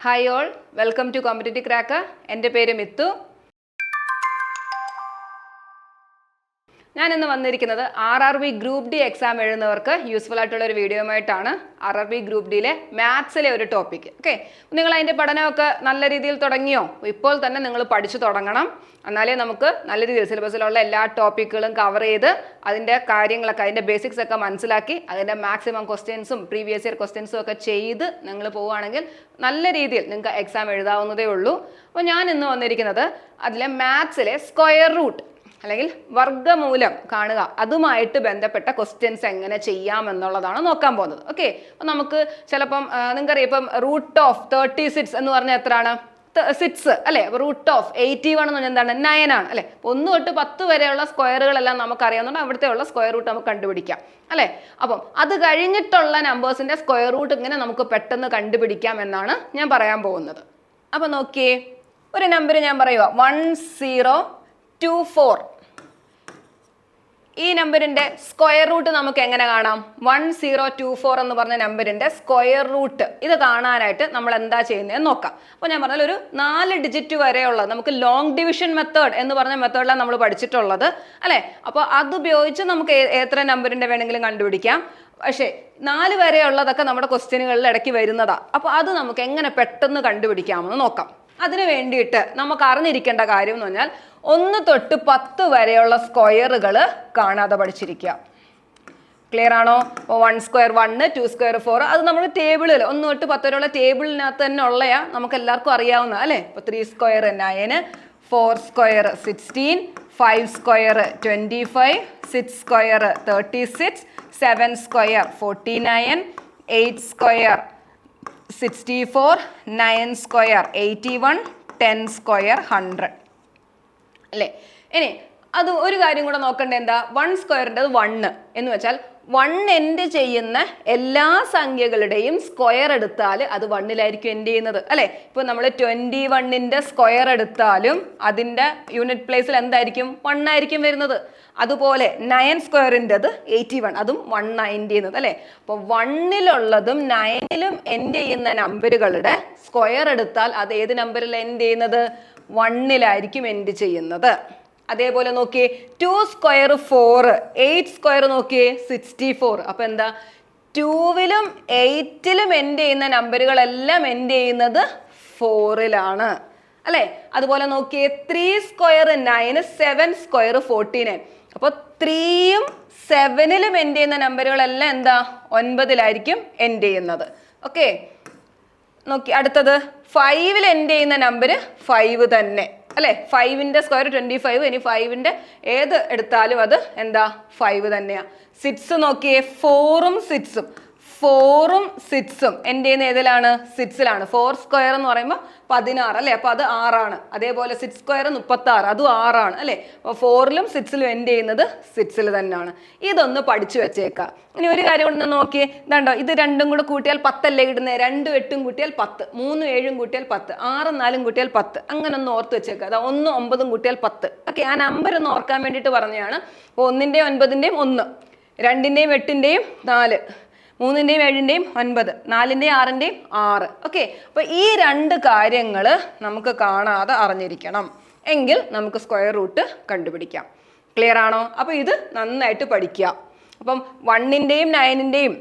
Hi all, welcome to Competitive Cracker. എൻ്റെ പേര് മിത്തു. ഞാൻ ഇന്ന് വന്നിരിക്കുന്നത് RRB ഗ്രൂപ്പ് ഡി എക്സാം എഴുതുന്നവർക്ക് യൂസ്ഫുൾ ആയിട്ടുള്ള ഒരു വീഡിയോയുമായിട്ടാണ്. RRB ഗ്രൂപ്പ് ഡിയിലെ മാത്സിലെ ഒരു ടോപ്പിക്. ഓക്കെ, നിങ്ങൾ അതിൻ്റെ പഠനമൊക്കെ നല്ല രീതിയിൽ തുടങ്ങിയോ? ഇപ്പോൾ തന്നെ നിങ്ങൾ പഠിച്ചു തുടങ്ങണം. എന്നാലേ നമുക്ക് നല്ല രീതിയിൽ സിലബസിലുള്ള എല്ലാ ടോപ്പിക്കുകളും കവർ ചെയ്ത് അതിൻ്റെ കാര്യങ്ങളൊക്കെ അതിൻ്റെ ബേസിക്സ് ഒക്കെ മനസ്സിലാക്കി അതിൻ്റെ മാക്സിമം ക്വസ്റ്റ്യൻസും പ്രീവിയസ് ഇയർ ക്വസ്റ്റ്യൻസും ഒക്കെ ചെയ്ത് നിങ്ങൾ പോവുകയാണെങ്കിൽ നല്ല രീതിയിൽ നിങ്ങൾക്ക് എക്സാം എഴുതാവുന്നതേ ഉള്ളൂ. അപ്പോൾ ഞാൻ ഇന്ന് വന്നിരിക്കുന്നത് അതിലെ മാത്സിലെ സ്ക്വയർ റൂട്ട് അല്ലെങ്കിൽ വർഗ്ഗമൂലം കാണുക, അതുമായിട്ട് ബന്ധപ്പെട്ട ക്വസ്റ്റ്യൻസ് എങ്ങനെ ചെയ്യാമെന്നുള്ളതാണ് നോക്കാൻ പോകുന്നത്. ഓക്കെ, അപ്പം നമുക്ക് ചിലപ്പം നിങ്ങൾക്കറിയാം, ഇപ്പം റൂട്ട് ഓഫ് 36 എന്ന് പറഞ്ഞാൽ എത്രയാണ്? 6 അല്ലേ. റൂട്ട് ഓഫ് 81 എന്ന് പറഞ്ഞാൽ എന്താണ്? 9 ആണ് അല്ലേ. 1 തൊട്ട് 10 വരെയുള്ള സ്ക്വയറുകളെല്ലാം നമുക്കറിയാവുന്നതുകൊണ്ട് അവിടുത്തെ ഉള്ള സ്ക്വയർ റൂട്ട് നമുക്ക് കണ്ടുപിടിക്കാം അല്ലേ. അപ്പം അത് കഴിഞ്ഞിട്ടുള്ള നമ്പേഴ്സിൻ്റെ സ്ക്വയർ റൂട്ട് ഇങ്ങനെ നമുക്ക് പെട്ടെന്ന് കണ്ടുപിടിക്കാം എന്നാണ് ഞാൻ പറയാൻ പോകുന്നത്. അപ്പം നോക്കിയേ, ഒരു നമ്പർ ഞാൻ പറയുക 1024. ഈ നമ്പറിൻ്റെ സ്ക്വയർ റൂട്ട് നമുക്ക് എങ്ങനെ കാണാം? 1024 എന്ന് പറഞ്ഞ നമ്പറിൻ്റെ സ്ക്വയർ റൂട്ട് ഇത് കാണാനായിട്ട് നമ്മൾ എന്താ ചെയ്യുന്നതെന്ന് നോക്കാം. അപ്പോൾ ഞാൻ പറഞ്ഞാൽ ഒരു 4 ഡിജിറ്റ് വരെയുള്ള നമുക്ക് ലോങ് ഡിവിഷൻ മെത്തേഡ് എന്ന് പറഞ്ഞ മെത്തേഡിലാണ് നമ്മൾ പഠിച്ചിട്ടുള്ളത് അല്ലേ. അപ്പോൾ അതുപയോഗിച്ച് നമുക്ക് എത്ര നമ്പറിൻ്റെ വേണമെങ്കിലും കണ്ടുപിടിക്കാം. പക്ഷേ 4 വരെയുള്ളതൊക്കെ നമ്മുടെ ക്വസ്റ്റ്യനുകളിൽ ഇടയ്ക്ക് വരുന്നതാണ്. അപ്പോൾ അത് നമുക്ക് എങ്ങനെ പെട്ടെന്ന് കണ്ടുപിടിക്കാമെന്ന് നോക്കാം. അതിന് വേണ്ടിയിട്ട് നമുക്ക് അറിഞ്ഞിരിക്കേണ്ട കാര്യം എന്ന് പറഞ്ഞാൽ 1 തൊട്ട് 10 വരെയുള്ള സ്ക്വയറുകൾ കാണാതെ പഠിച്ചിരിക്കുക. ക്ലിയർ ആണോ? അപ്പോൾ 1 സ്ക്വയർ 1, 2 സ്ക്വയർ 4, അത് നമ്മൾ ടേബിളിൽ 1 തൊട്ട് 10 വരെയുള്ള ടേബിളിനകത്ത് തന്നെ ഉള്ളയാ, നമുക്ക് എല്ലാവർക്കും അറിയാവുന്ന അല്ലേ. ഇപ്പോൾ 3 square 9, 4 square 16, 5 square 25, 6 square 36, 7 square 49, 8 square 64, 9 square 81, 10 square 100 അല്ലേ. ഇനി അത് ഒരു കാര്യം കൂടെ നോക്കണ്ടേ, എന്താ? 1 സ്ക്വയറിൻ്റെ 1 എന്ന് വെച്ചാൽ 1 എൻഡ് ചെയ്യുന്ന എല്ലാ സംഖ്യകളുടെയും സ്ക്വയർ എടുത്താൽ അത് 1ലായിരിക്കും എൻഡ് ചെയ്യുന്നത് അല്ലേ. ഇപ്പോൾ നമ്മൾ 21ൻ്റെ സ്ക്വയർ എടുത്താലും അതിൻ്റെ യൂണിറ്റ് പ്ലേസിൽ എന്തായിരിക്കും? 1 ആയിരിക്കും വരുന്നത്. അതുപോലെ 9 സ്ക്വയറിൻ്റെത് 81, അതും 1 എൻഡ് ചെയ്യുന്നത് അല്ലേ. അപ്പോൾ 1ലുള്ളതും 9ലും എൻഡ് ചെയ്യുന്ന നമ്പറുകളുടെ സ്ക്വയർ എടുത്താൽ അത് ഏത് നമ്പറിൽ എൻഡ് ചെയ്യുന്നത്? 1ലായിരിക്കും എൻഡ് ചെയ്യുന്നത്. അതേപോലെ നോക്കിയേ, 2 സ്ക്വയർ 4, 8 സ്ക്വയർ നോക്കിയേ 64. അപ്പോൾ എന്താ? 2ലും 8ലും എൻഡ് ചെയ്യുന്ന നമ്പറുകളെല്ലാം എൻഡ് ചെയ്യുന്നത് 4ലാണ് അല്ലേ. അതുപോലെ നോക്കിയേ, 3 സ്ക്വയർ 9, 7 സ്ക്വയർ 49. അപ്പോൾ 3യും 7ലും എൻഡ് ചെയ്യുന്ന നമ്പറുകളെല്ലാം എന്താ? 9ലായിരിക്കും എൻഡ് ചെയ്യുന്നത്. ഓക്കെ, നോക്കി അടുത്തത് 5ൽ എൻഡ് ചെയ്യുന്ന നമ്പർ 5 തന്നെ അല്ലേ. 5ൻ്റെ സ്ക്വയർ 25, ഇനി 5ൻ്റെ ഏത് എടുത്താലും അത് എന്താ? 5 തന്നെയാണ്. 6 നോക്കിയേ, 4ഉം 6ഉം എൻഡ് ചെയ്യുന്ന ഏതിലാണ്? 6ലാണ്. 4 സ്ക്വയർ എന്ന് പറയുമ്പോൾ 16 അല്ലേ. അപ്പോൾ അത് 6ആണ്. അതേപോലെ 6 സ്ക്വയർ 36, അതും 6ആണ് അല്ലേ. അപ്പോൾ 4ലും 6ലും എൻഡ് ചെയ്യുന്നത് 6ൽ തന്നെയാണ്. ഇതൊന്ന് പഠിച്ചു വെച്ചേക്കാം. ഇനി ഒരു കാര്യം കൊണ്ട് നോക്കിയേ, ഇതാണ്ടോ, ഇത് രണ്ടും കൂടെ കൂട്ടിയാൽ 10 അല്ലേ കിട്ടുന്നത്? 2 8 കൂട്ടിയാൽ 10, 3 7 കൂട്ടിയാൽ 10, 6 4 കൂട്ടിയാൽ 10. അങ്ങനെ ഒന്ന് ഓർത്ത് വെച്ചേക്കുക. അതാ 1 9 കൂട്ടിയാൽ 10. ഓക്കെ, ആ നമ്പർ ഒന്ന് ഓർക്കാൻ വേണ്ടിയിട്ട് പറഞ്ഞതാണ്. അപ്പോൾ 1ൻ്റെയും 9ൻ്റെയും 1, 2ൻ്റെയും 8ൻ്റെയും 4, 3ൻ്റെയും 7ൻ്റെയും 9, 4ൻ്റെയും 6ൻ്റെയും 6. ഓക്കെ, അപ്പോൾ ഈ 2 കാര്യങ്ങൾ നമുക്ക് കാണാതെ അറിഞ്ഞിരിക്കണം, എങ്കിൽ നമുക്ക് സ്ക്വയർ റൂട്ട് കണ്ടുപിടിക്കാം. ക്ലിയർ ആണോ? അപ്പോൾ ഇത് നന്നായിട്ട് പഠിക്കുക. അപ്പം 1ൻ്റെയും 9ൻ്റെയും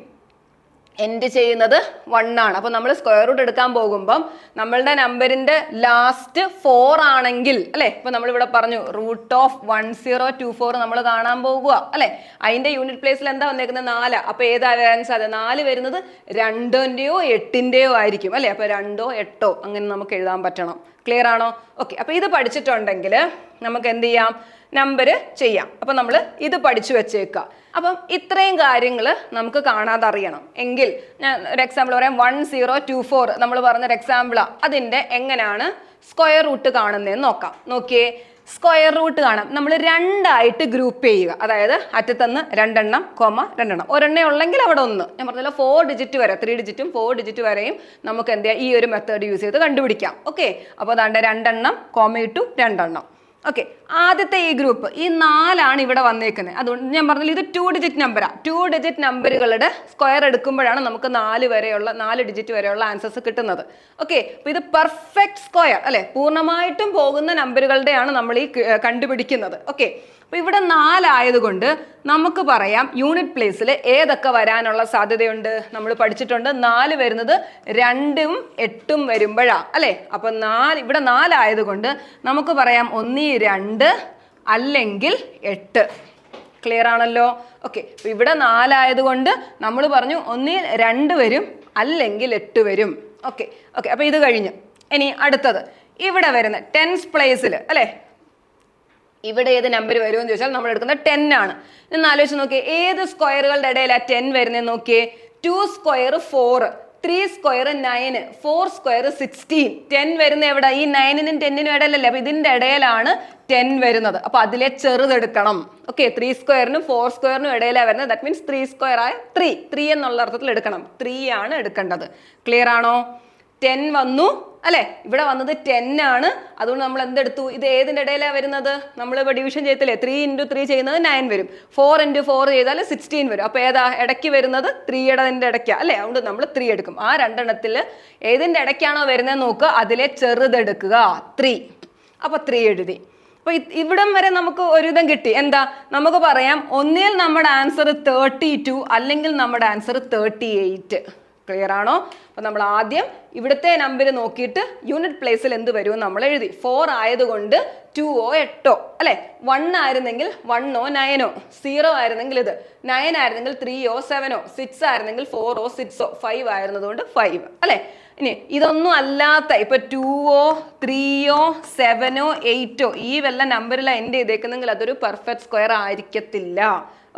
എൻഡ് ചെയ്യുന്നത് 1 ആണ്. അപ്പോൾ നമ്മൾ സ്ക്വയർ റൂട്ട് എടുക്കാൻ പോകുമ്പം നമ്മളുടെ നമ്പറിൻ്റെ ലാസ്റ്റ് 4 ആണെങ്കിൽ അല്ലേ. ഇപ്പോൾ നമ്മളിവിടെ പറഞ്ഞു റൂട്ട് ഓഫ് 1024 നമ്മൾ കാണാൻ പോകുക അല്ലേ. അതിൻ്റെ യൂണിറ്റ് പ്ലേസിൽ എന്താ വന്നേക്കുന്നത്? 4. അപ്പോൾ ഏതാ വരാൻ സാധ്യത? 4 വരുന്നത് 2ൻ്റെയോ 8ൻ്റെയോ ആയിരിക്കും അല്ലേ. അപ്പോൾ 2ഓ 8ഓ അങ്ങനെ നമുക്ക് എഴുതാൻ പറ്റണം. ക്ലിയർ ആണോ? ഓക്കെ, അപ്പോൾ ഇത് പഠിച്ചിട്ടുണ്ടെങ്കിൽ നമുക്ക് എന്ത് ചെയ്യാം? നമ്പർ ചെയ്യാം. അപ്പം നമ്മൾ ഇത് പഠിച്ചു വെച്ചേക്കുക. അപ്പം ഇത്രയും കാര്യങ്ങൾ നമുക്ക് കാണാതെ അറിയണം എങ്കിൽ ഞാൻ ഒരു എക്സാമ്പിൾ പറയാം. 1024 നമ്മൾ പറഞ്ഞൊരു എക്സാമ്പിളാണ്. അതിൻ്റെ എങ്ങനെയാണ് സ്ക്വയർ റൂട്ട് കാണുന്നതെന്ന് നോക്കാം. നോക്കിയേ, സ്ക്വയർ റൂട്ട് കാണാം. നമ്മൾ 2 ആയിട്ട് ഗ്രൂപ്പ് ചെയ്യുക. അതായത് അറ്റത്തുനിന്ന് 2 എണ്ണം, 2 എണ്ണം, ഒരെണ്ണേ ഉള്ളെങ്കിൽ അവിടെ 1. ഞാൻ പറഞ്ഞല്ലോ 4 ഡിജിറ്റ് വരെ, 3 ഡിജിറ്റും 4 ഡിജിറ്റ് വരെയും നമുക്ക് എന്ത് ചെയ്യാം? ഈ ഒരു മെത്തേഡ് യൂസ് ചെയ്ത് കണ്ടുപിടിക്കാം. ഓക്കെ, അപ്പോൾ അതാണ്ട് 2 എണ്ണം, കോമ ഇട്ടു 2 എണ്ണം. ഓക്കെ, ആദ്യത്തെ ഈ ഗ്രൂപ്പ് ഈ 4 ഇവിടെ വന്നേക്കുന്നത്. അതുകൊണ്ട് ഞാൻ പറഞ്ഞില്ല ഇത് 2 ഡിജിറ്റ് നമ്പറാണ്. 2 ഡിജിറ്റ് നമ്പറുകളുടെ സ്ക്വയർ എടുക്കുമ്പോഴാണ് നമുക്ക് 4 ഡിജിറ്റ് വരെയുള്ള ആൻസേഴ്സ് കിട്ടുന്നത്. ഓക്കെ, അപ്പോൾ ഇത് പെർഫെക്റ്റ് സ്ക്വയർ അല്ലെ, പൂർണ്ണമായിട്ടും പോകുന്ന നമ്പറുകളുടെയാണ് നമ്മൾ ഈ കണ്ടുപിടിക്കുന്നത്. ഓക്കെ, അപ്പോൾ ഇവിടെ 4 ആയതുകൊണ്ട് നമുക്ക് പറയാം യൂണിറ്റ് പ്ലേസിൽ ഏതൊക്കെ വരാനുള്ള സാധ്യതയുണ്ട്. നമ്മൾ പഠിച്ചിട്ടുണ്ട് 4 വരുന്നത് 2ഉം 8ഉം വരുമ്പോഴാണ് അല്ലേ. അപ്പം ഇവിടെ 4 ആയതുകൊണ്ട് നമുക്ക് പറയാം 1, 2 അല്ലെങ്കിൽ 8. ക്ലിയർ ആണല്ലോ. ഓക്കെ, അപ്പോൾ ഇവിടെ 4 ആയതുകൊണ്ട് നമ്മൾ പറഞ്ഞു 1, 2 വരും അല്ലെങ്കിൽ 8 വരും. ഓക്കെ ഓക്കെ, അപ്പോൾ ഇത് കഴിഞ്ഞു. ഇനി അടുത്തത് ഇവിടെ വരുന്ന 10th പ്ലേസിൽ അല്ലേ, ഇവിടെ ഏത് നമ്പർ വരുമെന്ന് ചോദിച്ചാൽ നമ്മൾ എടുക്കുന്നത് 10 ആണ്. ഇന്ന് ആലോചിച്ച് നോക്കിയേ, ഏത് സ്ക്വയറുകളുടെ ഇടയിലാണ് 10 വരുന്നതെന്ന് നോക്കിയേ. 2 സ്ക്വയർ 4, 3 സ്ക്വയർ 9, 4 സ്ക്വയർ 16. 10 വരുന്ന എവിടെ? ഈ 9നും 10നും ഇടയിലല്ലേ, അപ്പൊ ഇതിന്റെ ഇടയിലാണ് 10 വരുന്നത്. അപ്പൊ അതിലെ ചെറുതെടുക്കണം. ഓക്കെ, 3 സ്ക്വയറിനും 4 സ്ക്വയറിനും ഇടയിലാണ് വരുന്നത്. ദാറ്റ് മീൻസ് 3 സ്ക്വയർ ആയ 3 എന്നുള്ള അർത്ഥത്തിൽ എടുക്കണം. 3 ആണ് എടുക്കേണ്ടത്. ക്ലിയർ ആണോ? 10 വന്നു അല്ലെ, ഇവിടെ വന്നത് 10 ആണ്. അതുകൊണ്ട് നമ്മൾ എന്തെടുത്തു? ഇത് ഏതിൻ്റെ ഇടയിലാണ് വരുന്നത്? നമ്മളിപ്പോൾ ഡിവിഷൻ ചെയ്യത്തില്ലേ, 3 × 3 ചെയ്യുന്നത് 9 വരും, 4 × 4 ചെയ്താൽ 16 വരും. അപ്പോൾ ഏതാ ഇടയ്ക്ക് വരുന്നത്? 3യുടെ ഇടയ്ക്കാണ് അല്ലേ. അതുകൊണ്ട് നമ്മൾ 3 എടുക്കും. ആ രണ്ടെണ്ണത്തിൽ ഏതിൻ്റെ ഇടയ്ക്കാണോ വരുന്നത് നോക്കുക, അതിലെ ചെറുതെടുക്കുക 3. അപ്പോൾ 3 എഴുതി. അപ്പോൾ ഇവിടം വരെ നമുക്ക് ഒരുവിധം കിട്ടി. എന്താ നമുക്ക് പറയാം? ഒന്നിൽ നമ്മുടെ ആൻസർ 32 അല്ലെങ്കിൽ നമ്മുടെ ആൻസർ 38. ക്ലിയർ ആണോ? അപ്പോൾ നമ്മൾ ആദ്യം ഇവിടുത്തെ നമ്പർ നോക്കിയിട്ട് യൂണിറ്റ് പ്ലേസിൽ എന്ത് വരുമെന്ന് നമ്മൾ എഴുതി. 4 ആയതുകൊണ്ട് 2ഓ 8ഓ അല്ലെ, 1 ആയിരുന്നെങ്കിൽ 1ഓ 9ഓ, 0 ആയിരുന്നെങ്കിൽ ഇത്, 9 ആയിരുന്നെങ്കിൽ 3ഓ 7ഓ, 6 ആയിരുന്നെങ്കിൽ 4ഓ 6ഓ, 5 ആയിരുന്നതുകൊണ്ട് 5 അല്ലെ. ഇനി ഇതൊന്നും അല്ലാത്ത ഇപ്പൊ 2ഓ 3ഓ 7ഓ 8ഓ ഈ വല്ല നമ്പറിലാണ് എൻഡ് ചെയ്തേക്കുന്നെങ്കിൽ അതൊരു പെർഫെക്റ്റ് സ്ക്വയർ ആയിരിക്കത്തില്ല.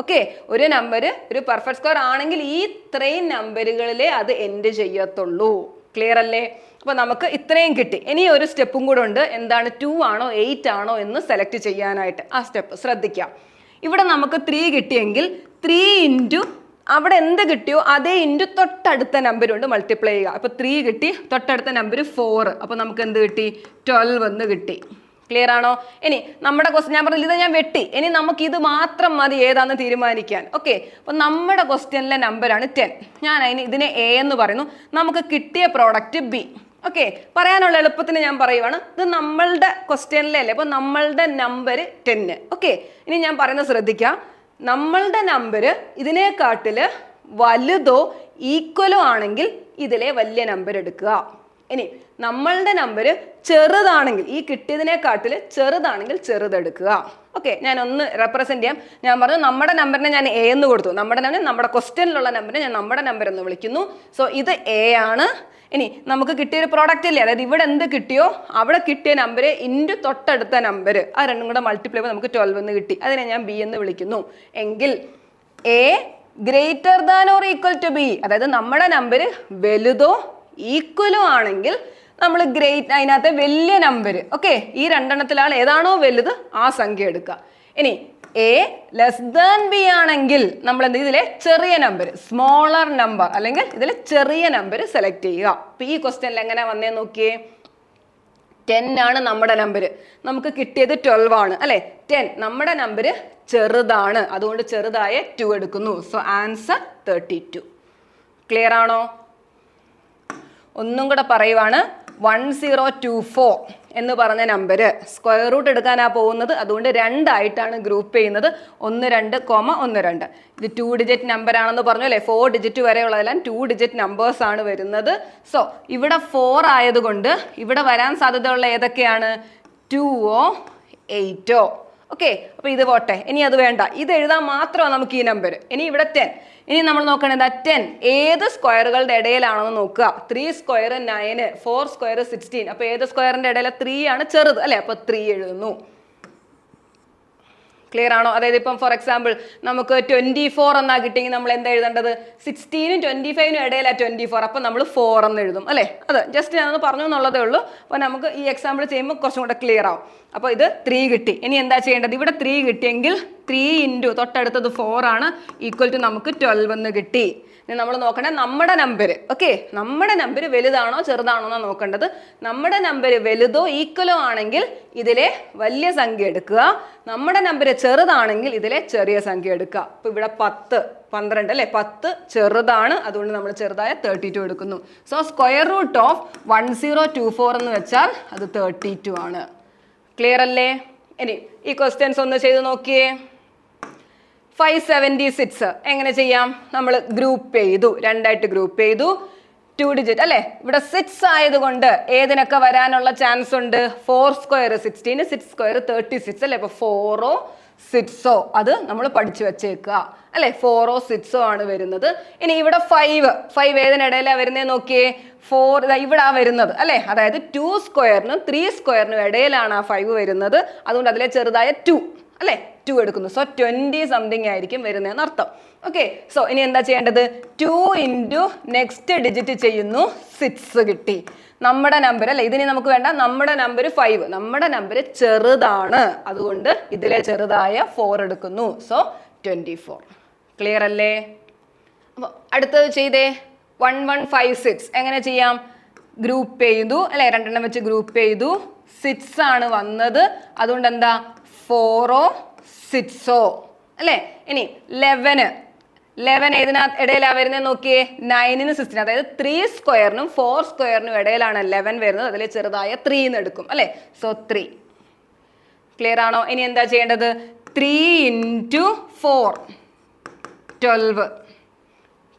ഓക്കെ, ഒരു നമ്പർ ഒരു പെർഫെക്റ്റ് സ്ക്വയർ ആണെങ്കിൽ ഈ ഇത്രയും നമ്പറുകളിലേ അത് എൻഡ് ചെയ്യത്തുള്ളൂ. ക്ലിയർ അല്ലേ? അപ്പോൾ നമുക്ക് ഇത്രയും കിട്ടി. ഇനി ഒരു സ്റ്റെപ്പും കൂടെ ഉണ്ട്. എന്താണ്? 2 ആണോ 8 ആണോ എന്ന് സെലക്ട് ചെയ്യാനായിട്ട്. ആ സ്റ്റെപ്പ് ശ്രദ്ധിക്കാം. ഇവിടെ നമുക്ക് 3 കിട്ടിയെങ്കിൽ 3 ഇൻറ്റു അവിടെ എന്ത് കിട്ടിയോ അതേ ഇൻറ്റു തൊട്ടടുത്ത നമ്പർ കൊണ്ട് മൾട്ടിപ്ലൈ ചെയ്യുക. അപ്പോൾ 3 കിട്ടി, തൊട്ടടുത്ത നമ്പർ 4, അപ്പോൾ നമുക്ക് എന്ത് കിട്ടി? 12 എന്ന് കിട്ടി. ക്ലിയർ ആണോ? ഇനി നമ്മുടെ ക്വസ്റ്റ്യൻ ഞാൻ പറഞ്ഞില്ല, ഇത് ഞാൻ വെട്ടി. ഇനി നമുക്ക് ഇത് മാത്രം മതി ഏതാണെന്ന് തീരുമാനിക്കാൻ. ഓക്കെ, അപ്പോൾ നമ്മുടെ ക്വസ്റ്റ്യനിലെ നമ്പറാണ് 10. ഞാൻ ഇതിനെ എ എന്ന് പറയുന്നു. നമുക്ക് കിട്ടിയ പ്രോഡക്റ്റ് ബി. ഓക്കെ, പറയാനുള്ള എളുപ്പത്തിന് ഞാൻ പറയുവാണ്, ഇത് നമ്മളുടെ ക്വസ്റ്റ്യനിലെ അല്ലേ, അപ്പോൾ നമ്മളുടെ നമ്പർ 10. ഓക്കെ, ഇനി ഞാൻ പറയുന്നത് ശ്രദ്ധിക്കുക. നമ്മളുടെ നമ്പർ ഇതിനെക്കാട്ടിൽ വലുതോ ഈക്വലോ ആണെങ്കിൽ ഇതിലെ വലിയ നമ്പർ എടുക്കുക. ഇനി നമ്മളുടെ നമ്പർ ചെറുതാണെങ്കിൽ, ഈ കിട്ടിയതിനെക്കാട്ടിൽ ചെറുതാണെങ്കിൽ ചെറുതെടുക്കുക. ഓക്കെ, ഞാൻ ഒന്ന് റെപ്രസെൻറ്റ് ചെയ്യാം. ഞാൻ പറഞ്ഞു നമ്മുടെ നമ്പറിനെ ഞാൻ എ എന്ന് കൊടുത്തു. നമ്മുടെ ക്വസ്റ്റ്യനിലുള്ള നമ്പറിനെ ഞാൻ നമ്മുടെ നമ്പർ എന്ന് വിളിക്കുന്നു. സോ ഇത് എ ആണ്. ഇനി നമുക്ക് കിട്ടിയൊരു പ്രോഡക്റ്റ് ഇല്ലേ, അതായത് ഇവിടെ എന്ത് കിട്ടിയോ അവിടെ കിട്ടിയ നമ്പർ ഇൻറ്റു തൊട്ടടുത്ത നമ്പർ, ആ രണ്ടും കൂടെ മൾട്ടിപ്ലൈ ചെയ്യുമ്പോൾ നമുക്ക് 12 എന്ന് കിട്ടി. അതിനെ ഞാൻ ബി എന്ന് വിളിക്കുന്നു. എങ്കിൽ A greater than or equal to B, അതായത് നമ്മുടെ നമ്പർ വലുതോ ഈക്വലോ ആണെങ്കിൽ നമ്മൾ അതിനകത്തെ വലിയ നമ്പർ, ഓക്കെ, ഈ രണ്ടെണ്ണത്തിലാണ് ഏതാണോ വലുത് ആ സംഖ്യ എടുക്കുക. ഇനി എ ലെസ് ദാൻ ബി ആണെങ്കിൽ നമ്മൾ എന്ത് ഇതിലെ ചെറിയ നമ്പർ, സ്മോളർ നമ്പർ അല്ലെങ്കിൽ ഇതിലെ ചെറിയ നമ്പർ സെലക്ട് ചെയ്യുക. അപ്പൊ ഈ ക്വസ്റ്റ്യനിൽ എങ്ങനെ വന്നേ നോക്കിയേ. 10 ആണ് നമ്മുടെ നമ്പർ, നമുക്ക് കിട്ടിയത് 12 ആണ് അല്ലെ. 10 നമ്മുടെ നമ്പർ ചെറുതാണ്, അതുകൊണ്ട് ചെറുതായ 2 എടുക്കുന്നു. So answer 32. ക്ലിയർ ആണോ? ഒന്നും കൂടെ പറയുവാണ്. 1024 എന്ന് പറഞ്ഞ നമ്പർ സ്ക്വയർ റൂട്ട് എടുക്കാനാണ് പോകുന്നത്. അതുകൊണ്ട് 2 ആയിട്ടാണ് ഗ്രൂപ്പ് ചെയ്യുന്നത്. 12, 12. ഇത് 2 ഡിജിറ്റ് നമ്പർ ആണെന്ന് പറഞ്ഞു അല്ലേ. 4 ഡിജിറ്റ് വരെയുള്ളതെല്ലാം 2 ഡിജിറ്റ് നമ്പേഴ്സ് ആണ് വരുന്നത്. സോ ഇവിടെ 4 ആയതുകൊണ്ട് ഇവിടെ വരാൻ സാധ്യതയുള്ള ഏതൊക്കെയാണ്? 2ഓ 8ഓ. ഓക്കെ, അപ്പോൾ ഇത് പോട്ടെ. ഇനി അത് വേണ്ട, ഇത് എഴുതാൻ മാത്രമാണ് നമുക്ക് ഈ നമ്പർ. ഇനി ഇവിടെ 10. ഇനി നമ്മൾ നോക്കണത് 10 ഏത് സ്ക്വയറുകളുടെ ഇടയിലാണെന്ന് നോക്കുക. 3 സ്ക്വയർ 9, 4 സ്ക്വയർ 16. അപ്പോൾ ഏത് സ്ക്വയറിന്റെ ഇടയിൽ 3 ആണ് ചെറുത് അല്ലെ. അപ്പോൾ 3 എഴുതുന്നു. ക്ലിയർ ആണോ? അതായത് ഇപ്പം ഫോർ എക്സാമ്പിൾ നമുക്ക് 24 എന്നാ കിട്ടിയെങ്കിൽ നമ്മൾ എന്താ എഴുതേണ്ടത്? 16നും 25നും ഇടയിലാണ് 24. അപ്പം നമ്മൾ 4 എന്ന് എഴുതും അല്ലേ. അത് ജസ്റ്റ് ഞാനൊന്ന് പറഞ്ഞു എന്നുള്ളതേ ഉള്ളൂ. അപ്പോൾ നമുക്ക് ഈ എക്സാമ്പിൾ ചെയ്യുമ്പോൾ കുറച്ചും കൂടെ ക്ലിയർ ആവും. അപ്പോൾ ഇത് 3 കിട്ടി. ഇനി എന്താ ചെയ്യേണ്ടത്? ഇവിടെ 3 കിട്ടിയെങ്കിൽ 3 ഇൻറ്റു തൊട്ടടുത്തത് 4 ആണ്, ഈക്വൽ ടു നമുക്ക് 12 എന്ന് കിട്ടി. ഇനി നമ്മൾ നോക്കണേ നമ്മുടെ നമ്പർ. ഓക്കെ, നമ്മുടെ നമ്പർ വലുതാണോ ചെറുതാണോ എന്നാണ് നോക്കേണ്ടത്. നമ്മുടെ നമ്പർ വലുതോ ഈക്വലോ ആണെങ്കിൽ ഇതിലെ വലിയ സംഖ്യ എടുക്കുക, നമ്മുടെ നമ്പർ ചെറുതാണെങ്കിൽ ഇതിലെ ചെറിയ സംഖ്യ എടുക്കുക. അപ്പോൾ ഇവിടെ 10, 12 അല്ലേ, 10 ചെറുതാണ്, അതുകൊണ്ട് നമ്മൾ ചെറുതായ 32 എടുക്കുന്നു. സോ സ്ക്വയർ റൂട്ട് ഓഫ് 1024 എന്ന് വെച്ചാൽ അത് 32 ആണ്. ക്ലിയർ അല്ലേ? ഇനി ഈ ക്വസ്റ്റ്യൻസ് ഒന്ന് ചെയ്ത് നോക്കിയേ. 576 എങ്ങനെ ചെയ്യാം? നമ്മൾ ഗ്രൂപ്പ് ചെയ്തു, രണ്ടായിട്ട് ഗ്രൂപ്പ് ചെയ്തു, 2 ഡിജിറ്റ് അല്ലേ. ഇവിടെ 6 ആയതുകൊണ്ട് ഏതിനൊക്കെ വരാനുള്ള ചാൻസ് ഉണ്ട്? 4 സ്ക്വയർ 16, 6 സ്ക്വയർ 36 അല്ലേ. അപ്പോൾ 4ഓ 6ഓ അത് നമ്മൾ പഠിച്ചു വെച്ചേക്കുക അല്ലേ. 4ഓ 6ഓ ആണ് വരുന്നത്. ഇനി ഇവിടെ 5 ഏതിനിടയിലാണ് വരുന്നത് നോക്കിയേ. 4 ഇവിടെ വരുന്നത് അല്ലേ. അതായത് 2 സ്ക്വയറിനും 3 സ്ക്വയറിനും ഇടയിലാണ് ആ 5 വരുന്നത്. അതുകൊണ്ട് അതിലെ ചെറുതായ 2 അല്ലേ, 2 എടുക്കുന്നു. സോ 20 സംതിങ് ആയിരിക്കും വരുന്നതെന്ന് അർത്ഥം. ഓക്കെ, സോ ഇനി എന്താ ചെയ്യേണ്ടത്? 2 ഇൻറ്റു നെക്സ്റ്റ് ഡിജിറ്റ് ചെയ്യുന്നു, 6 കിട്ടി. നമ്മുടെ നമ്പർ അല്ലേ, ഇതിന് നമുക്ക് വേണ്ട, നമ്മുടെ നമ്പർ 5, നമ്മുടെ നമ്പർ ചെറുതാണ്, അതുകൊണ്ട് ഇതിലെ ചെറുതായ 4 എടുക്കുന്നു. സോ 24. ക്ലിയർ അല്ലേ? അപ്പോൾ അടുത്തത് ചെയ്തേ. 1156 എങ്ങനെ ചെയ്യാം? ഗ്രൂപ്പ് ചെയ്തു അല്ലേ, രണ്ടെണ്ണം വെച്ച് ഗ്രൂപ്പ് ചെയ്തു, 6 ആണ് വന്നത്, അതുകൊണ്ട് എന്താ 4ഓ 6ഓ അല്ലേ. ഇനി 11 ഏതിനകത്ത് ഇടയിലാണ് വരുന്നത് നോക്കിയേ. 9നും 16, അതായത് 3 സ്ക്വയറിനും 4 സ്ക്വയറിനും ഇടയിലാണ് 11 വരുന്നത്. അതിൽ ചെറുതായ 3 എന്ന് എടുക്കും അല്ലേ. സോ 3. ക്ലിയർ ആണോ? ഇനി എന്താ ചെയ്യേണ്ടത്? 3 ഇൻറ്റു 4 12.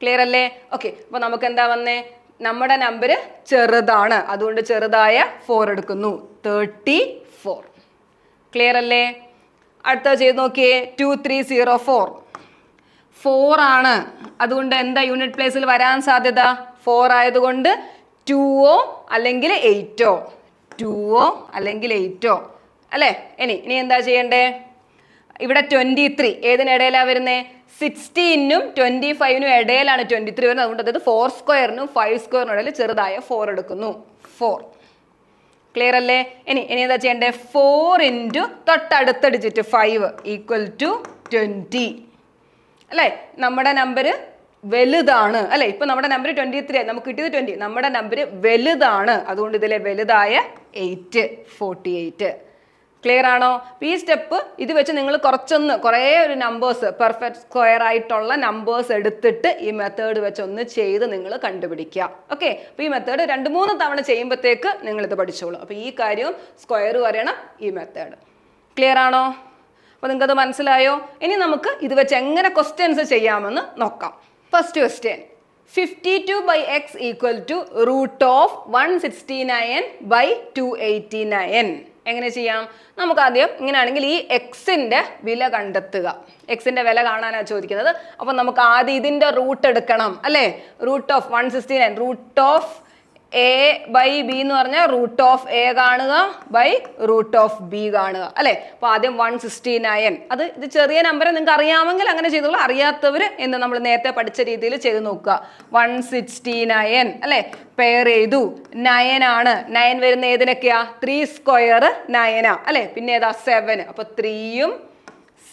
ക്ലിയർ അല്ലേ? ഓക്കെ, അപ്പോൾ നമുക്ക് എന്താ വന്നേ? നമ്മുടെ നമ്പർ ചെറുതാണ്, അതുകൊണ്ട് ചെറുതായ 4 എടുക്കുന്നു, 34. ക്ലിയർ അല്ലേ? അടുത്ത ചെയ്ത് നോക്കിയേ. 2304 4 ആണ്, അതുകൊണ്ട് എന്താ യൂണിറ്റ് പ്ലേസിൽ വരാൻ സാധ്യത? 4 ആയതുകൊണ്ട് 2ഓ അല്ലെങ്കിൽ 8ഓ, 2ഓ അല്ലെങ്കിൽ 8ഓ അല്ലേ. ഇനി എന്താ ചെയ്യണ്ടേ? ഇവിടെ 23 ഏതിനിടയിലാണ് വരുന്നത്? 16നും 25നും ഇടയിലാണ് 23 വരുന്നത്. അതുകൊണ്ട് അതായത് 4 സ്ക്വയറിനും 5 സ്ക്വയറിനും ഇടയിൽ ചെറുതായ 4 എടുക്കുന്നു, 4. ക്ലിയർ അല്ലേ? ഇനി എന്താ ചെയ്യണ്ടേ? 4 ഇൻറ്റു തൊട്ടടുത്ത ഡിജിറ്റ് 5 ഈക്വൽ ടു 20 അല്ലേ. നമ്മുടെ നമ്പർ വലുതാണ് അല്ലേ. ഇപ്പൊ നമ്മുടെ നമ്പർ 23 നമുക്ക് കിട്ടിയത് 20. നമ്മുടെ നമ്പർ വലുതാണ്, അതുകൊണ്ട് ഇതിലെ വലുതായ 8, 48. ക്ലിയർ ആണോ? ഈ സ്റ്റെപ്പ് ഇത് വെച്ച് നിങ്ങൾ കുറേ ഒരു നമ്പേഴ്സ്, പെർഫെക്റ്റ് സ്ക്വയർ ആയിട്ടുള്ള നമ്പേഴ്സ് എടുത്തിട്ട് ഈ മെത്തേഡ് വെച്ച് ഒന്ന് ചെയ്ത് നിങ്ങൾ കണ്ടുപിടിക്കുക. ഓക്കെ, അപ്പോൾ ഈ മെത്തേഡ് 2-3 തവണ ചെയ്യുമ്പോഴത്തേക്ക് നിങ്ങൾ ഇത് പഠിച്ചോളൂ. അപ്പോൾ ഈ കാര്യവും സ്ക്വയർ വരണം ഈ മെത്തേഡ്. ക്ലിയർ ആണോ? അപ്പോൾ നിങ്ങൾക്കത് മനസ്സിലായോ? ഇനി നമുക്ക് ഇത് വെച്ച് എങ്ങനെ ക്വസ്റ്റ്യൻസ് ചെയ്യാമെന്ന് നോക്കാം. First question, 52/x equal to root of 169/289. എങ്ങനെ ചെയ്യാം? നമുക്ക് ആദ്യം ഇങ്ങനെയാണെങ്കിൽ ഈ എക്സിൻ്റെ വില കണ്ടെത്തുക. എക്സിൻ്റെ വില കാണാനാണ് ചോദിക്കുന്നത്. അപ്പം നമുക്ക് ആദ്യം ഇതിൻ്റെ റൂട്ട് എടുക്കണം അല്ലേ. Root of 169, root of a/b എന്ന് പറഞ്ഞാൽ റൂട്ട് ഓഫ് a കാണുക ബൈ റൂട്ട് ഓഫ് b കാണുക അല്ലേ. അപ്പോൾ ആദ്യം 169, ഇത് ചെറിയ നമ്പർ നിങ്ങൾക്ക് അറിയാമെങ്കിൽ അങ്ങനെ ചെയ്തോളൂ, അറിയാത്തവർ എന്ന് നമ്മൾ നേരത്തെ പഠിച്ച രീതിയിൽ ചെയ്ത് നോക്കുക. 169 അല്ലേ, പെയർ ചെയ്തു. 9 ആണ്, 9 വരുന്ന ഏതിനൊക്കെയാ? 3 സ്ക്വയർ 9 അല്ലേ. പിന്നെ ഏതാ? 7. അപ്പോൾ 3ഉം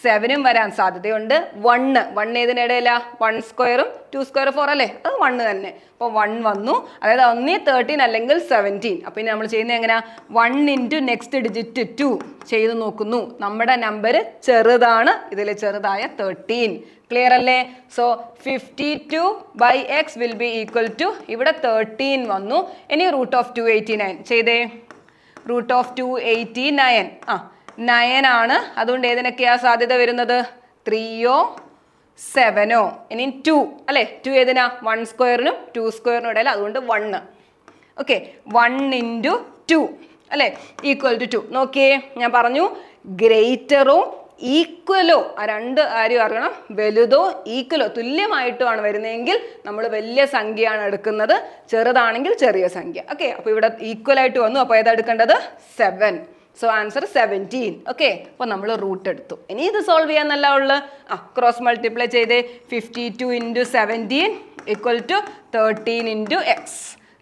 7ഉം വരാൻ സാധ്യതയുണ്ട്. 1 ഏതിനിടയില? 1 സ്ക്വയറും 2 സ്ക്വയർ 4 അല്ലേ, അത് 1 തന്നെ. അപ്പോൾ 1 വന്നു, അതായത് ഒന്നീ 13 അല്ലെങ്കിൽ 17. അപ്പോൾ ഇനി നമ്മൾ ചെയ്യുന്നത് എങ്ങനെയാ? 1 ഇൻറ്റു നെക്സ്റ്റ് ഡിജിറ്റ് 2 ചെയ്ത് നോക്കുന്നു. നമ്മുടെ നമ്പർ ചെറുതാണ്, ഇതിൽ ചെറുതായ 13. ക്ലിയർ അല്ലേ? So 52/x will be equal to, ഇവിടെ 13 വന്നു. ഇനി റൂട്ട് ഓഫ് 289 ചെയ്തേ. റൂട്ട് ഓഫ് 289 9 ആണ്, അതുകൊണ്ട് ഏതിനൊക്കെയാ സാധ്യത വരുന്നത്? 3ഓ 7ഓ. ഇനി 2 അല്ലേ, 2 ഏതിനാ? 1 സ്ക്വയറിനും 2 സ്ക്വയറിനും ഇടയിൽ, അതുകൊണ്ട് 1. ഓക്കെ, 1 ഇൻറ്റു 2 അല്ലേ ഈക്വൽ ടു 2. നോക്കിയേ, ഞാൻ പറഞ്ഞു ഗ്രേറ്ററോ ഈക്വലോ, ആ രണ്ട് കാര്യം അറിയണം. വലുതോ ഈക്വലോ തുല്യമായിട്ടുമാണ് വരുന്നതെങ്കിൽ നമ്മൾ വലിയ സംഖ്യയാണ് എടുക്കുന്നത്, ചെറുതാണെങ്കിൽ ചെറിയ സംഖ്യ. ഓക്കെ, അപ്പോൾ ഇവിടെ ഈക്വൽ ആയിട്ട് വന്നു, അപ്പോൾ ഏതാ എടുക്കേണ്ടത്? 7. So answer 17. ഓക്കെ, അപ്പോൾ നമ്മൾ റൂട്ട് എടുത്തു. ഇനി ഇത് സോൾവ് ചെയ്യാന്നല്ല ഉള്ളു. ക്രോസ് മൾട്ടിപ്ലൈ ചെയ്തേ. 52 into 17 equal to 13 into x.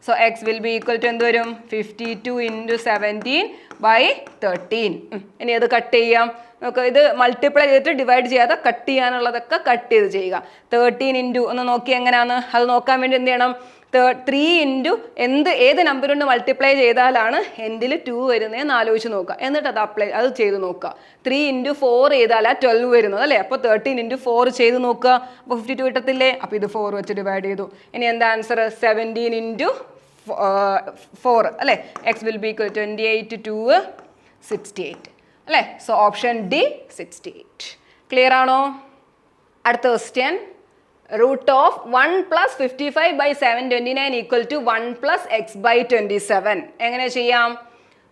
So x will be equal to എന്ത് വരും 52 × 17/13. ഇനി അത് കട്ട് ചെയ്യാം. നമുക്ക് ഇത് മൾട്ടിപ്ലൈ ചെയ്തിട്ട് ഡിവൈഡ് ചെയ്യാതെ കട്ട് ചെയ്യാനുള്ളതൊക്കെ കട്ട് ചെയ്ത് ചെയ്യുക. 13 ഇൻറ്റു ഒന്ന് നോക്കി എങ്ങനെയാണ് അത് നോക്കാൻ വേണ്ടി എന്ത് ചെയ്യണം 3 ഇൻറ്റു ഏത് നമ്പർ കൊണ്ട് മൾട്ടിപ്ലൈ ചെയ്താലാണ് എൻഡിൽ 2 വരുന്നതെന്ന് ആലോചിച്ച് നോക്കുക. എന്നിട്ട് അത് ചെയ്ത് നോക്കുക. 3 ഇൻറ്റു 4 ചെയ്താലാണ് 12 വരുന്നത് അല്ലേ. അപ്പോൾ 13 ഇൻറ്റു 4 ചെയ്ത് നോക്കുക. അപ്പോൾ 52 കിട്ടത്തില്ലേ. അപ്പോൾ ഇത് 4 വെച്ച് ഡിവൈഡ് ചെയ്തു. ഇനി എന്താ ആൻസർ 17 ഇൻറ്റു 4 അല്ലേ. എക്സ് വിൽ ബി ഈക്വൽ 28 2 68 അല്ലേ. So option D 68. ക്ലിയർ ആണോ? അടുത്ത question root of 1 plus 55/729 equal to 1 plus x/27. എങ്ങനെ ചെയ്യാം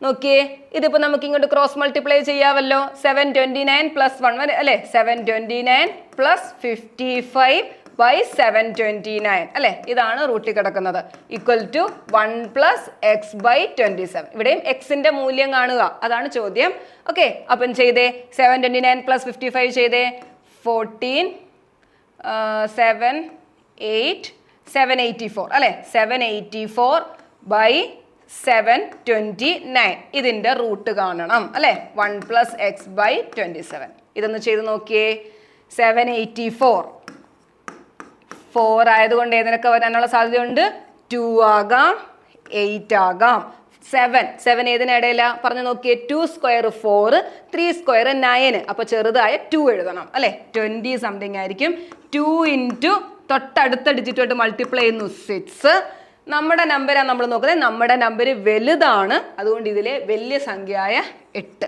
നോക്കിയേ. ഇതിപ്പോൾ നമുക്ക് ഇങ്ങോട്ട് ക്രോസ് മൾട്ടിപ്ലൈ ചെയ്യാമല്ലോ. 729 + 1 വരെ അല്ലേ. 729 + 55/729 അല്ലേ. ഇതാണ് റൂട്ടിൽ കിടക്കുന്നത്. Equal to 1 + x/27. ഇവിടെയും എക്സിന്റെ മൂല്യം കാണുക, അതാണ് ചോദ്യം. ഓക്കെ, അപ്പം ചെയ്തേ 729 + 55 ചെയ്തേ 14 784 അല്ലേ. 784/729 ഇതിൻ്റെ റൂട്ട് കാണണം അല്ലേ. 1 + x/27. ഇതൊന്ന് ചെയ്ത് നോക്കിയേ. 784 ആയതുകൊണ്ട് ഏതിനൊക്കെ വരാനുള്ള സാധ്യതയുണ്ട്? 2 ആകാം, 8 ആകാം. 7 ഏതിനിടയില പറഞ്ഞു നോക്കിയേ. 2 സ്ക്വയർ 4, 3 സ്ക്വയർ 9. അപ്പോൾ ചെറുതായ 2 എഴുതണം അല്ലേ. 20 സംതിങ് ആയിരിക്കും. 2 ഇൻറ്റു തൊട്ടടുത്ത ഡിജിറ്റുമായിട്ട് മൾട്ടിപ്ലൈ ചെയ്യുന്നു 6. നമ്മുടെ നമ്പറാണ് നമ്മൾ നോക്കുന്നത്. നമ്മുടെ നമ്പർ വലുതാണ്, അതുകൊണ്ട് ഇതിലെ വലിയ സംഖ്യയായ 8.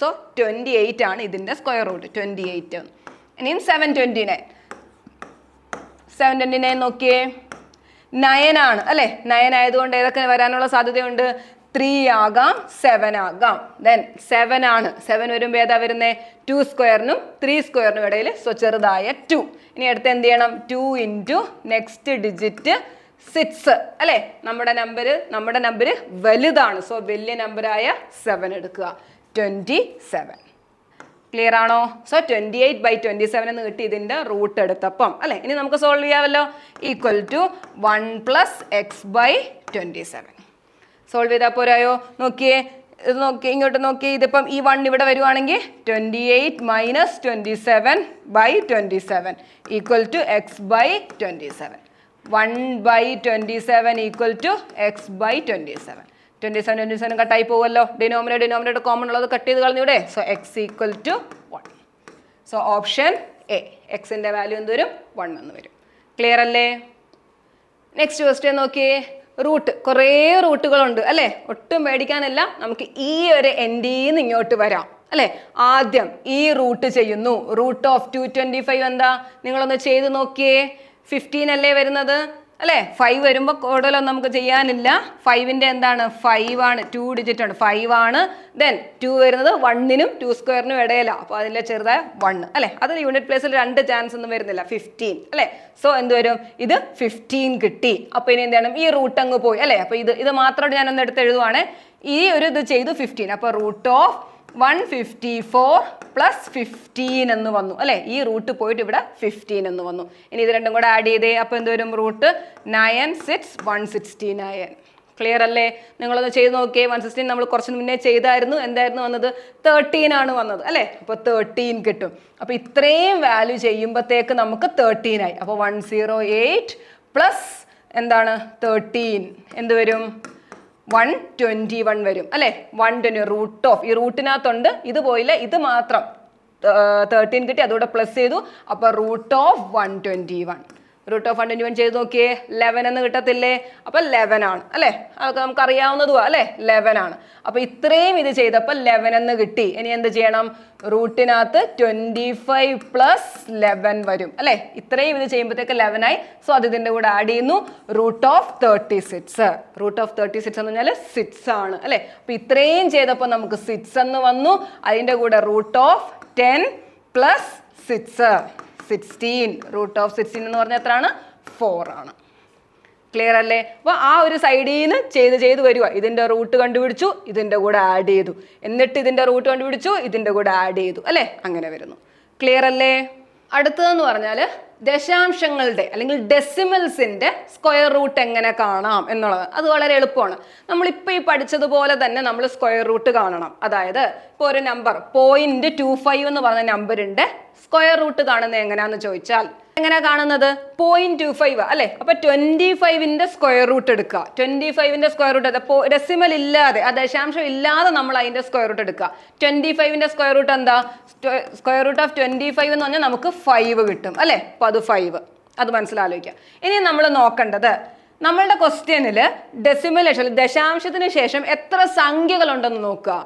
സോ 28 ആണ് ഇതിൻ്റെ സ്ക്വയർ റൂട്ട്. 28. ഇനിയും 729 നോക്കിയേ. 9 ആണ് അല്ലേ. 9 ആയതുകൊണ്ട് ഏതൊക്കെ വരാനുള്ള സാധ്യതയുണ്ട്? 3 ആകാം, 7 ആകാം. ദെൻ 7 ആണ്. 7 വരുമ്പോൾ ഏതാ വരുന്നത്? 2 സ്ക്വയറിനും 3 സ്ക്വയറിനും ഇടയിൽ. സോ ചെറുതായ 2. ഇനി അടുത്ത് എന്ത് ചെയ്യണം? 2 ഇൻറ്റു നെക്സ്റ്റ് ഡിജിറ്റ് 6 അല്ലേ. നമ്മുടെ നമ്പർ വലുതാണ്. സോ വലിയ നമ്പറായ 7 എടുക്കുക. 27. ക്ലിയർ ആണോ? സോ 28/27 എന്ന് കിട്ടി ഇതിൻ്റെ റൂട്ട് എടുത്തപ്പം അല്ലേ. ഇനി നമുക്ക് സോൾവ് ചെയ്യാമല്ലോ. Equal to 1 + x/27. സോൾവ് ചെയ്താൽ പോരായോ? നോക്കിയേ, ഇത് നോക്കി, ഇങ്ങോട്ട് നോക്കി. ഇതിപ്പം ഈ 1 ഇവിടെ വരുവാണെങ്കിൽ 28 - 27/27 equal to x/27. 1/27 equal to x/27. 27 കട്ടായി പോകുമല്ലോ. ഡിനോമിനേറ്റർ കോമൺ ഉള്ളത് കട്ട് ചെയ്ത് കളഞ്ഞൂടെ. So x equal to 1. So option A. എക്സിൻ്റെ വാല്യൂ എന്ത് വരും? 1 എന്ന് വരും. ക്ലിയർ അല്ലേ? നെക്സ്റ്റ് ക്വസ്റ്റ്യൻ നോക്കിയേ. റൂട്ട്, കുറേ റൂട്ടുകളുണ്ട് അല്ലേ. ഒട്ടും പേടിക്കാനല്ല, നമുക്ക് ഈ ഒരു എൻഡിന്ന് ഇങ്ങോട്ട് വരാം അല്ലേ. ആദ്യം ഈ റൂട്ട് ചെയ്യുന്നു. റൂട്ട് ഓഫ് 225 എന്താ? നിങ്ങളൊന്ന് ചെയ്ത് നോക്കിയേ. 15 അല്ലേ വരുന്നത് അല്ലേ. 5 വരുമ്പോൾ കൂടുതലൊന്നും നമുക്ക് ചെയ്യാനില്ല. 5ൻ്റെ എന്താണ്? 5 ആണ്. 2 ഡിജിറ്റ് ആണ്. 5 ആണ്. ദെൻ 2 വരുന്നത് 1നും 2 സ്ക്വയറിനും ഇടയിലാണ്. അപ്പോൾ അതിലെ ചെറുതായ 1 അല്ലേ. അതിൽ യൂണിറ്റ് പ്ലേസിൽ 2 ചാൻസ് ഒന്നും വരുന്നില്ല. 15 അല്ലേ. സോ എന്ത് വരും? ഇത് 15 കിട്ടി. അപ്പോൾ ഇനി എന്ത് ചെയ്യണം? ഈ റൂട്ട് അങ്ങ് പോയി അല്ലേ. അപ്പോൾ ഇത് മാത്രമായിട്ട് ഞാനൊന്ന് എടുത്ത് എഴുതുവാണ്. ഈ ഒരു ഇത് ചെയ്തു 15. അപ്പോൾ റൂട്ട് ഓഫ് 154 + 15 എന്ന് വന്നു അല്ലേ. ഈ റൂട്ട് പോയിട്ട് ഇവിടെ 15 എന്ന് വന്നു. ഇനി ഇത് രണ്ടും കൂടെ ആഡ് ചെയ്തേ. അപ്പോൾ എന്ത് വരും? റൂട്ട് 9 6 169. ക്ലിയർ അല്ലേ? നിങ്ങളൊന്ന് ചെയ്ത് നോക്കിയേ. 116 നമ്മൾ കുറച്ച് മുന്നേ ചെയ്തായിരുന്നു. എന്തായിരുന്നു വന്നത്? 13 ആണ് വന്നത് അല്ലേ. അപ്പോൾ 13 കിട്ടും. അപ്പോൾ ഇത്രയും വാല്യൂ ചെയ്യുമ്പോഴത്തേക്ക് നമുക്ക് 13 ആയി. അപ്പോൾ 108 പ്ലസ് എന്താണ് 13 എന്ത് വരും? 121 വരും അല്ലേ. 120 റൂട്ട് ഓഫ് ഈ റൂട്ടിനകത്തുണ്ട്, ഇത് പോയില്ല, ഇത് മാത്രം 13 കിട്ടി, അതുകൂടെ പ്ലസ് ചെയ്തു. അപ്പോൾ റൂട്ട് ഓഫ് 121. റൂട്ട് ഓഫ് 121 ചെയ്ത് നോക്കിയേ. 11 എന്ന് കിട്ടത്തില്ലേ? അപ്പോൾ 11 ആണ് അല്ലേ. അതൊക്കെ നമുക്ക് അറിയാവുന്നതുവാ അല്ലേ. 11 ആണ്. അപ്പോൾ ഇത്രയും ഇത് ചെയ്തപ്പോൾ 11 എന്ന് കിട്ടി. ഇനി എന്ത് ചെയ്യണം? റൂട്ടിനകത്ത് 25 + 11 വരും അല്ലേ. ഇത്രയും ഇത് ചെയ്യുമ്പോഴത്തേക്ക് 11 ആയി. സോ അത് ഇതിൻ്റെ കൂടെ ആഡ് ചെയ്യുന്നു. Root of 36. റൂട്ട് ഓഫ് 36 എന്ന് പറഞ്ഞാൽ 6 ആണ് അല്ലേ. അപ്പോൾ ഇത്രയും ചെയ്തപ്പോൾ നമുക്ക് 6 എന്ന് വന്നു. അതിൻ്റെ കൂടെ റൂട്ട് ഓഫ് 10 + 6 16. റൂട്ട് ഓഫ് 16 എന്ന് പറഞ്ഞാൽ എത്രയാണ്? 4 ആണ്. ക്ലിയർ അല്ലേ? അപ്പോൾ ആ ഒരു സൈഡിൽ നിന്ന് ചെയ്ത് വരിക. ഇതിൻ്റെ റൂട്ട് കണ്ടുപിടിച്ചു, ഇതിൻ്റെ കൂടെ ആഡ് ചെയ്തു, എന്നിട്ട് ഇതിൻ്റെ റൂട്ട് കണ്ടുപിടിച്ചു, ഇതിൻ്റെ കൂടെ ആഡ് ചെയ്തു അല്ലേ. അങ്ങനെ വരുന്നു. ക്ലിയർ അല്ലേ? അടുത്തതെന്ന് പറഞ്ഞാൽ ദശാംശങ്ങളുടെ അല്ലെങ്കിൽ ഡെസിമൽസിന്റെ സ്ക്വയർ റൂട്ട് എങ്ങനെ കാണാം എന്നുള്ളത് അത് വളരെ എളുപ്പമാണ്. നമ്മളിപ്പോൾ ഈ പഠിച്ചതുപോലെ തന്നെ നമ്മൾ സ്ക്വയർ റൂട്ട് കാണണം. അതായത് ഇപ്പോൾ ഒരു നമ്പർ 0.25 എന്ന് പറഞ്ഞ നമ്പറിന്റെ സ്ക്വയർ റൂട്ട് കാണുന്നത് എങ്ങനെയാന്ന് ചോദിച്ചാൽ എങ്ങനെയാ കാണുന്നത്? 0.25 അല്ലെ? അപ്പൊ 25ന്റെ സ്ക്വയർ റൂട്ട് എടുക്കുക. 25ന്റെ സ്ക്വയർ റൂട്ട് ഡെസിമൽ ഇല്ലാതെ, ആ ദശാംശം ഇല്ലാതെ നമ്മൾ അതിന്റെ സ്ക്വയർ റൂട്ട് എടുക്കുക. 25ന്റെ സ്ക്വയർ റൂട്ട് എന്താ? സ്ക്വയർ റൂട്ട് ഓഫ് 25 എന്ന് പറഞ്ഞാൽ നമുക്ക് 5 കിട്ടും അല്ലെ? അപ്പൊ അത് 5. അത് മനസ്സിലാലോചിക്കുക. ഇനി നമ്മൾ നോക്കേണ്ടത് നമ്മളുടെ ക്വസ്റ്റ്യനിൽ ഡെസിമലേഷൻ ദശാംശത്തിന് ശേഷം എത്ര സംഖ്യകളുണ്ടെന്ന് നോക്കുക.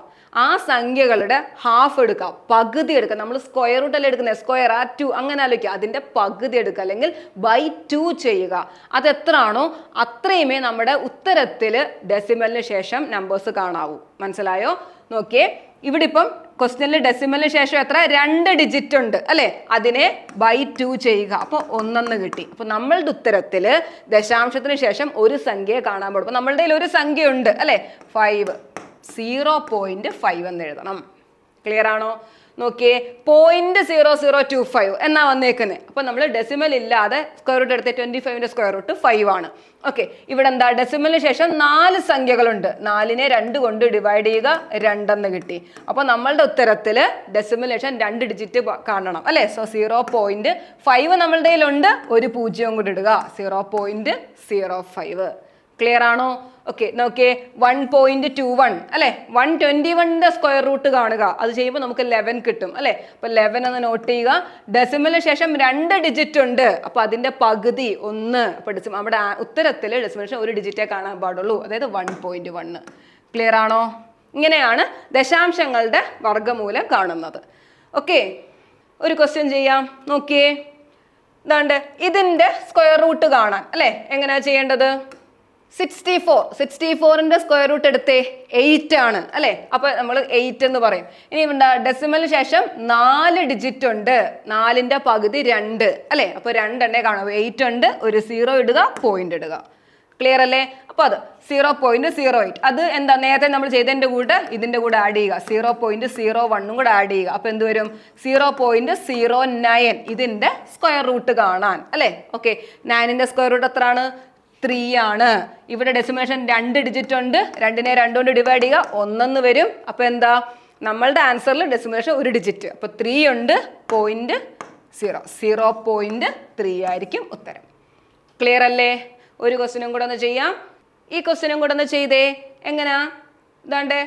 ആ സംഖ്യകളുടെ ഹാഫ് എടുക്കുക, പകുതി എടുക്കുക. നമ്മൾ സ്ക്വയർ റൂട്ട് അല്ലേ എടുക്കുന്നത്, സ്ക്വയർ ആ 2 അങ്ങനെ ആലോചിക്കുക. അതിന്റെ പകുതി എടുക്കുക അല്ലെങ്കിൽ ബൈ 2 ചെയ്യുക. അത് എത്ര ആണോ അത്രയുമേ നമ്മുടെ ഉത്തരത്തിൽ ഡെസിമലിന് ശേഷം നമ്പേഴ്സ് കാണാവൂ. മനസ്സിലായോ? നോക്കിയേ, ഇവിടെ ഇപ്പം ക്വസ്റ്റ്യനിൽ ഡെസിമലിന് ശേഷം എത്ര? 2 ഡിജിറ്റ് ഉണ്ട് അല്ലെ? അതിനെ ബൈ 2 ചെയ്യുക. അപ്പൊ 1 കിട്ടി. അപ്പൊ നമ്മളുടെ ഉത്തരത്തിൽ ദശാംശത്തിന് ശേഷം ഒരു സംഖ്യയെ കാണാൻ പാടും. അപ്പൊ നമ്മളുടെ ഒരു സംഖ്യ ഉണ്ട് അല്ലെ? 5. 0.5 എന്ന് എഴുതണം. ക്ലിയർ ആണോ? നോക്കിയേ, 0.0025 എന്നാ വന്നേക്കുന്നത്. അപ്പൊ നമ്മൾ ഡെസിമൽ ഇല്ലാതെ സ്ക്വയർ റൂട്ട് എടുത്ത് 25ന്റെ സ്ക്വയർ റൂട്ട് 5 ആണ്. ഓക്കെ, ഇവിടെ എന്താ? ഡെസിമലിന് ശേഷം 4 സംഖ്യകളുണ്ട്. 4നെ 2 കൊണ്ട് ഡിവൈഡ് ചെയ്യുക, 2 കിട്ടി. അപ്പൊ നമ്മളുടെ ഉത്തരത്തില് ഡെസിമലിന് ശേഷം 2 ഡിജിറ്റ് കാണണം അല്ലെ? സോ 0.5 നമ്മളുടെ കയ്യിലുണ്ട്, ഒരു 0 കൂടി ഇടുക, 0.05. ക്ലിയർ ആണോ? ഓക്കെ, നോക്കിയേ, 1.21 അല്ലെ? 121ന്റെ സ്ക്വയർ റൂട്ട് കാണുക. അത് ചെയ്യുമ്പോൾ നമുക്ക് 11 കിട്ടും അല്ലെ? അപ്പൊ 11 എന്ന് നോട്ട് ചെയ്യുക. ഡെസിമലിന് ശേഷം 2 ഡിജിറ്റ് ഉണ്ട്. അപ്പൊ അതിന്റെ പകുതി 1. അപ്പൊ നമ്മുടെ ഉത്തരത്തിൽ ഡെസിമലിന് ഒരു ഡിജിറ്റേ കാണാൻ പാടുള്ളൂ, അതായത് 1.1. ക്ലിയർ ആണോ? ഇങ്ങനെയാണ് ദശാംശങ്ങളുടെ വർഗ്ഗമൂലം കാണുന്നത്. ഓക്കെ, ഒരു ക്വസ്റ്റ്യൻ ചെയ്യാം. നോക്കിയേ, ഇതാണ്ട് ഇതിന്റെ സ്ക്വയർ റൂട്ട് കാണാൻ അല്ലെ? എങ്ങനെയാ ചെയ്യേണ്ടത്? 64ന്റെ സ്ക്വയർ റൂട്ട് എടുത്തേ, 8 ആണ് അല്ലെ? അപ്പൊ നമ്മൾ 8 എന്ന് പറയും. ഇനി എന്താ? ഡെസിമലിന് ശേഷം 4 ഡിജിറ്റ് ഉണ്ട്. 4ന്റെ പകുതി 2 അല്ലെ? അപ്പൊ 2 എണ്ണേ കാണും. 8 ഉണ്ട്, ഒരു 0 ഇടുക, പോയിന്റ് ഇടുക. ക്ലിയർ അല്ലേ? അപ്പൊ അത് 0.08. അത് എന്താ? നേരത്തെ നമ്മൾ ചെയ്തതിന്റെ കൂടെ ഇതിന്റെ കൂടെ ആഡ് ചെയ്യുക, 0.01 കൂടെ ആഡ് ചെയ്യുക. അപ്പൊ എന്ത് വരും? 0.09. ഇതിന്റെ സ്ക്വയർ റൂട്ട് കാണാൻ അല്ലെ? ഓക്കെ, 9ന്റെ സ്ക്വയർ റൂട്ട് എത്രയാണ്? 3 ആണ്. ഇവിടെ ഡെസിമേഷൻ 2 ഡിജിറ്റ് ഉണ്ട്. 2നെ 2 കൊണ്ട് ഡിവൈഡ് ചെയ്യുക, 1 വരും. അപ്പൊ എന്താ? നമ്മളുടെ ആൻസറിൽ ഡെസിമേഷൻ ഒരു ഡിജിറ്റ്. അപ്പൊ 3 ഉണ്ട്, 0.3 ആയിരിക്കും ഉത്തരം. ക്ലിയർ അല്ലേ? ഒരു ക്വസ്റ്റ്യനും കൂടെ ഒന്ന് ചെയ്യാം. ഈ ക്വസ്റ്റ്യനും കൂടെ ഒന്ന് ചെയ്തേ. എങ്ങനാ? ഇതാണ്ടേ,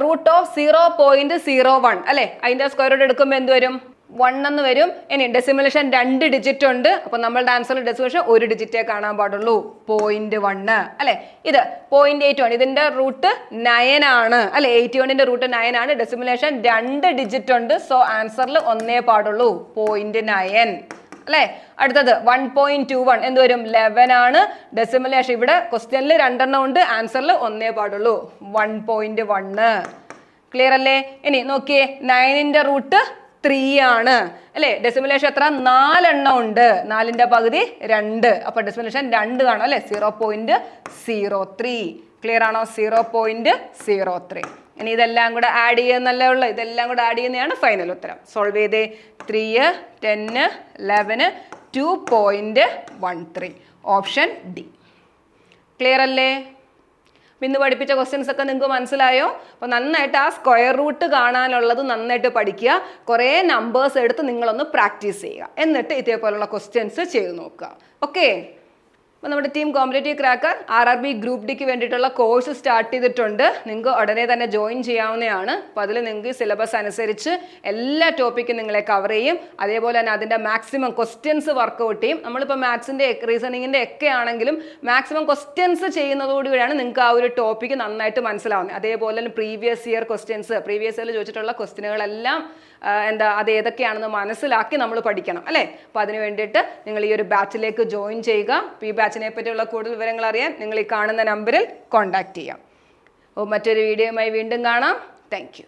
റൂട്ട് ഓഫ് 0.01 അല്ലെ? അതിന്റെ സ്ക്വയർ റൂട്ട് എടുക്കുമ്പോൾ എന്ത് വരും? 1 എന്ന് വരും. ഇനി ഡെസിമലേഷൻ 2 ഡിജിറ്റ് ഉണ്ട്. അപ്പൊ നമ്മളുടെ ആൻസറിൽ ഡെസിമലേഷൻ ഒരു ഡിജിറ്റേ കാണാൻ പാടുള്ളൂ, 0.1 അല്ലെ? ഇത് 0.81, ഇതിന്റെ റൂട്ട് 9 ആണ് അല്ലെ? 81ന്റെ റൂട്ട് 9 ആണ്. ഡെസിമലേഷൻ 2 ഡിജിറ്റ് ഉണ്ട്. സോ ആൻസറിൽ 1 പാടുള്ളൂ, 0.9 അല്ലെ? അടുത്തത് 1.21 എന്ത് വരും? 11 ആണ്. ഡെസിമലേഷൻ ഇവിടെ ക്വസ്റ്റ്യനിൽ 2 എണ്ണം ഉണ്ട്, ആൻസറിൽ 1 പാടുള്ളൂ, 1.1. ക്ലിയർ അല്ലേ? ഇനി നോക്കിയേ, 9ന്റെ റൂട്ട് 3 ആണ് അല്ലെ? ഡെസിമലേഷൻ എത്ര? 4 എണ്ണം ഉണ്ട്. 4ന്റെ പകുതി 2. അപ്പൊ ഡെസിമലേഷൻ 2 കാണും അല്ലെ? 0.03. ക്ലിയർ ആണോ? 0.03. ഇനി ഇതെല്ലാം കൂടെ ആഡ് ചെയ്യുന്നല്ലേ ഉള്ളു. ഇതെല്ലാം കൂടെ ആഡ് ചെയ്യുന്നതാണ് ഫൈനൽ ഉത്തരം. സോൾവ് ചെയ്തേ. 3, 10, 11, 2.13. Option D. ക്ലിയർ അല്ലേ? ഇന്ന് പഠിപ്പിച്ച ക്വസ്റ്റ്യൻസ് ഒക്കെ നിങ്ങൾക്ക് മനസ്സിലായോ? അപ്പോൾ നന്നായിട്ട് ആ സ്ക്വയർ റൂട്ട് കാണാനുള്ളത് നന്നായിട്ട് പഠിക്കുക. കുറേ നമ്പേഴ്സ് എടുത്ത് നിങ്ങളൊന്ന് പ്രാക്ടീസ് ചെയ്യുക. എന്നിട്ട് ഇതേപോലുള്ള ക്വസ്റ്റ്യൻസ് ചെയ്ത് നോക്കുക. ഓക്കെ, അപ്പോൾ നമ്മുടെ team competitive cracker RRB group ഡിക്ക് വേണ്ടിയിട്ടുള്ള കോഴ്സ് സ്റ്റാർട്ട് ചെയ്തിട്ടുണ്ട്. നിങ്ങൾക്ക് ഉടനെ തന്നെ ജോയിൻ ചെയ്യാവുന്നതാണ്. അപ്പോൾ അതിൽ നിങ്ങൾക്ക് സിലബസ് അനുസരിച്ച് എല്ലാ ടോപ്പിക്കും നിങ്ങളെ കവർ ചെയ്യും. അതേപോലെ തന്നെ അതിൻ്റെ മാക്സിമം ക്വസ്റ്റ്യൻസ് വർക്കൗട്ട് ചെയ്യും. നമ്മളിപ്പോൾ മാത്സിൻ്റെ റീസണിങ്ങിൻ്റെ ഒക്കെ ആണെങ്കിലും മാക്സിമം ക്വസ്റ്റ്യൻസ് ചെയ്യുന്നതോടുകൂടിയാണ് നിങ്ങൾക്ക് ആ ഒരു ടോപ്പിക്ക് നന്നായിട്ട് മനസ്സിലാവുന്നത്. അതേപോലെ തന്നെ പ്രീവിയസ് ഇയർ ഇയറിൽ ചോദിച്ചിട്ടുള്ള ക്വസ്റ്റ്യനുകളെല്ലാം അത് ഏതൊക്കെയാണെന്ന് മനസ്സിലാക്കി നമ്മൾ പഠിക്കണം അല്ലേ? അപ്പോൾ അതിന് വേണ്ടിയിട്ട് നിങ്ങൾ ഈ ഒരു ബാച്ചിലേക്ക് ജോയിൻ ചെയ്യുക. ഈ ബാച്ചിനെ പറ്റിയുള്ള കൂടുതൽ വിവരങ്ങൾ അറിയാൻ നിങ്ങൾ ഈ കാണുന്ന നമ്പറിൽ കോൺടാക്റ്റ് ചെയ്യാം. അപ്പോൾ മറ്റൊരു വീഡിയോയുമായി വീണ്ടും കാണാം. Thank you.